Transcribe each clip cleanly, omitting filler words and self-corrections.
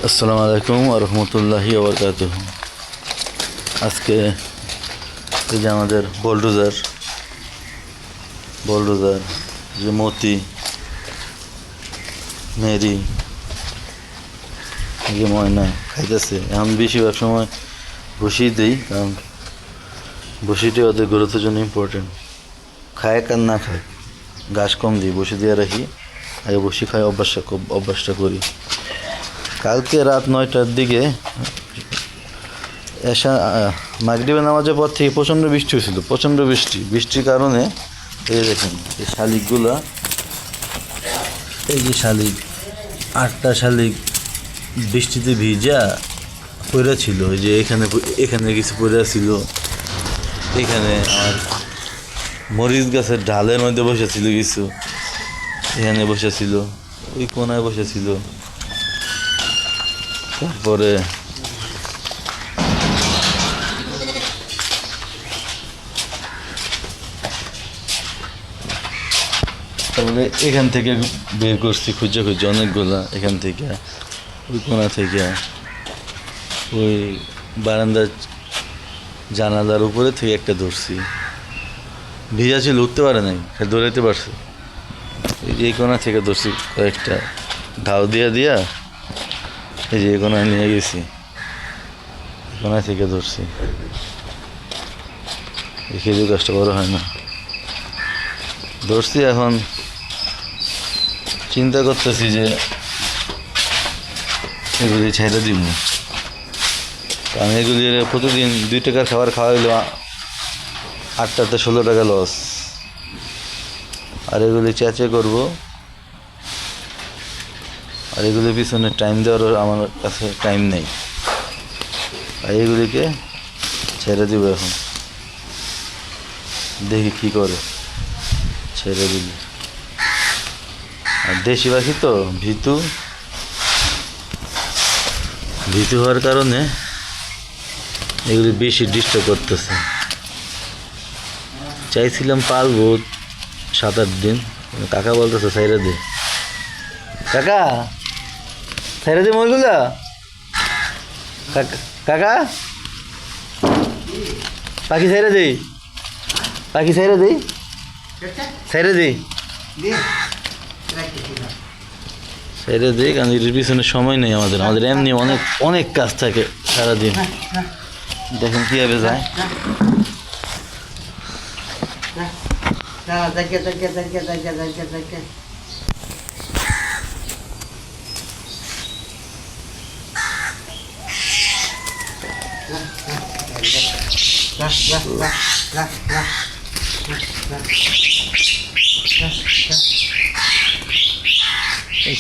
আসসালামু আলাইকুম ওয়া রাহমাতুল্লাহি ওয়া বারাকাতুহু। আজকে এই যে আমাদের বোলডোজার যে মতি মেরি যে ময়না খাইতেছে। এখন বেশিরভাগ সময় বসি দিই, কারণ বসিটি ওদের গ্রোথের জন্য ইম্পর্টেন্ট। খায় কার না খায়, ঘাস কম দিই, বসি দিয়ে রাখি, আগে বসি খাই, অভ্যাসটা করি। কালকে রাত 9টার দিকে মাগরিবের নামাজের পর থেকে প্রচণ্ড বৃষ্টি হয়েছিল, প্রচণ্ড বৃষ্টির কারণে এই দেখেন এই শালিকগুলা, এই যে শালিক 8টা শালিক বৃষ্টিতে ভিজা পড়ে ছিল। ওই যে এখানে কিছু পড়ে ছিল, এখানে আর মরিচ গাছের ঢালের মধ্যে বসেছিল কিছু, এখানে বসেছিল, ওই কোনায় বসেছিল। তারপরে এখান থেকে বের করছি খুঁজে অনেকগুলা, এখান থেকে, ওই কোনা থেকে, ওই বারান্দার জানালার উপরে থেকে একটা ধরছি। ভিজা ছিল, উঠতে পারে নাই, দৌড়াইতে পারছে। এই কোনা থেকে ধরছি কয়েকটা, ঢাউ দিয়া এই যে কোনায় নিয়ে গেছি, কোনায় থেকে ধরছি। এই খেজুর গাছটা বড় হয় না, ধরছি। এখন চিন্তা করতেছি যে এগুলি ছেড়ে দিব, কারণ এগুলি প্রতিদিন 2 টাকার খাবার খাওয়াইলো 8টাতে 16 টাকা লস। আর এগুলি চেঁচে করবো, আর এগুলির পিছনে টাইম দেওয়ার আমার কাছে টাইম নেই। আর এগুলিকে ছেড়ে দিব এখন, দেখি কি করে, ছেড়ে দিবি। আর দেশি পাখি তো ভীতু হওয়ার কারণে এগুলি বেশি ডিস্টার্ব করতেছে। চাইছিলাম পালবো 7-8 দিন, কাকা বলতেছে ছাইরা দে, কাকা ছাইরা দে মরগুলা, কাকা পাখি ছাইরা দেই, ছাইরা দিই, কারণ এর পিছনে সময় নেই আমাদের এমনি অনেক কাজ থাকে সারাদিন। দেখেন কীভাবে যায়।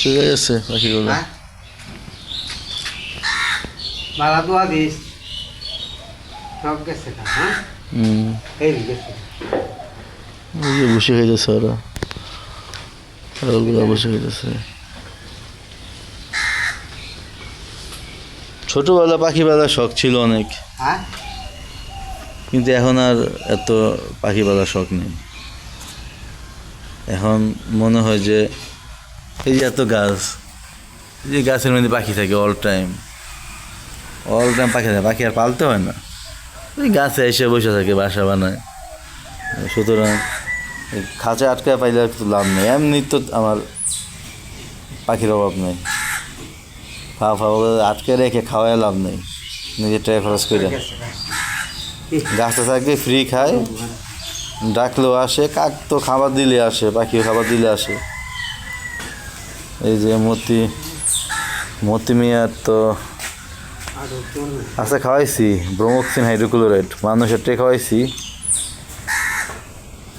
চলে যাচ্ছে পাখিগুলো। মালা দোয়া দিস, সব গেছে না? এই গেছে, ওই যে বসে খাইতেছে ওরা, ওগুলো বসে খাইতেছে। ছোটবেলা পাখি পালার শখ ছিল অনেক, কিন্তু এখন আর এত পাখি পালার শখ নেই। এখন মনে হয় যে এই যে এত গাছ, যে গাছের মধ্যে পাখি থাকে অল টাইম পাখি থাকে, পাখি আর পালতে হয় না, ওই গাছে এসে বসে থাকে, বাসা বানায়। সুতরাং খাঁচা আটকায় পাইলে আর কিছু লাভ নেই। এমনি তো আমার পাখির অভাব নেই, খাওয়া আটকে রেখে খাওয়ায় লাভ নেই, নিজের টাকা খরচ করে। গাছটা থাকবে, ফ্রি খায়, ডাকলেও আসে, কাক তো খাবার দিলে আসে, পাখিও খাবার দিলে আসে। এই যে মতি মিয়ার তো আচ্ছা খাওয়াইছি ব্রোমোক্সিন হাইড্রোক্লোরাইড, মানুষের টে খাওয়াইছি,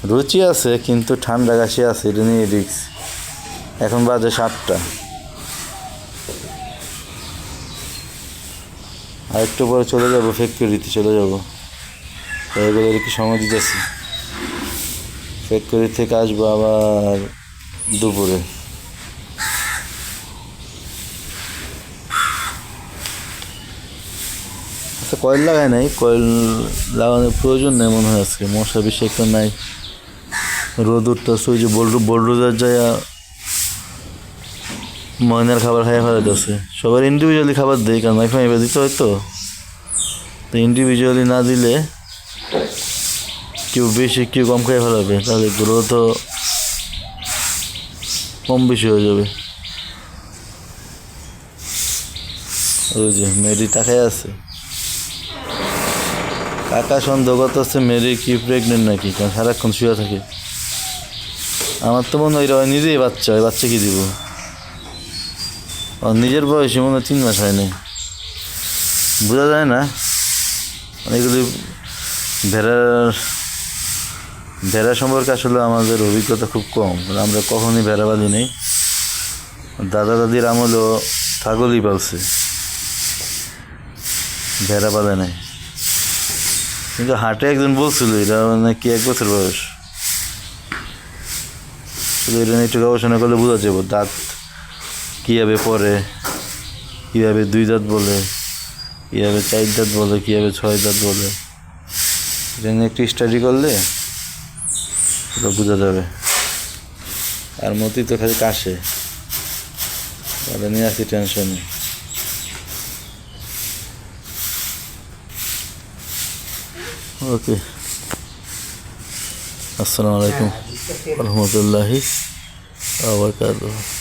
রুচি আছে কিন্তু ঠান্ডা কাশি আছে, এটা নিয়ে রিক্স। এখন বাজে 7টা, আর একটু পরে চলে যাবো ফ্যাক্টরিতে, এগুলো কি সময় দিতেছি। ফ্যাক্টরি থেকে আসবো আবার দুপুরে। আচ্ছা কয়েল লাগায় নাই, কয়েল লাগানোর প্রয়োজন নেই মনে হয় আজকে, মশা বেশি একটা নাই, রোদ উঠতেছে। ওই যে বোলডোজার যায় ময়নার খাবার খাইয়ে ফেলা যাচ্ছে সবার ইন্ডিভিজুয়ালি খাবার দেয় কারণ ওয়াইফাই এবার দিতে হয় তো ইন্ডিভিজুয়ালি না দিলে কেউ বেশি কেউ কম খাইয়ে ফেলাবে তাহলে গ্রোথ কম বেশি হয়ে যাবে। ওই যে মেরি তাকায় আছে কাকা সন্দেহ করতেছে মেরি কি প্রেগনেন্ট নাকি কারণ সারাক্ষণ শুয়ে থাকে। আমার তো মনে হয় নিজেই বাচ্চা ওই বাচ্চা কি দিব আর নিজের বয়সে মনে হয় 3 মাস হয়নি বোঝা যায় না। অনেকগুলি ভেড়া সম্পর্কে আসলে আমাদের অভিজ্ঞতা খুব কম আমরা কখনই ভেড়া বাঁধি নেই। দাদা দাদির আমলও ছাগলই পালছে ভেড়া বাঁধে নাই কিন্তু হাটে একজন বলছিল এটা নাকি 1 বছর বয়স শুধু এটা নিয়ে একটু গবেষণা করলে বোঝা যাবো দাঁত কীভাবে পড়ে কীভাবে 2 দাঁত বলে কীভাবে 4 দাঁত বলে কীভাবে 6 দাঁত বলে এটা নিয়ে একটু স্টাডি করলে ওটা বোঝা যাবে। আর মতি তো খালি কাশে ওটা নিয়ে আসি টেনশনে। ওকে আসসালামু আলাইকুম রহমতুল্লাহি ওয়া বারাকাতুহু।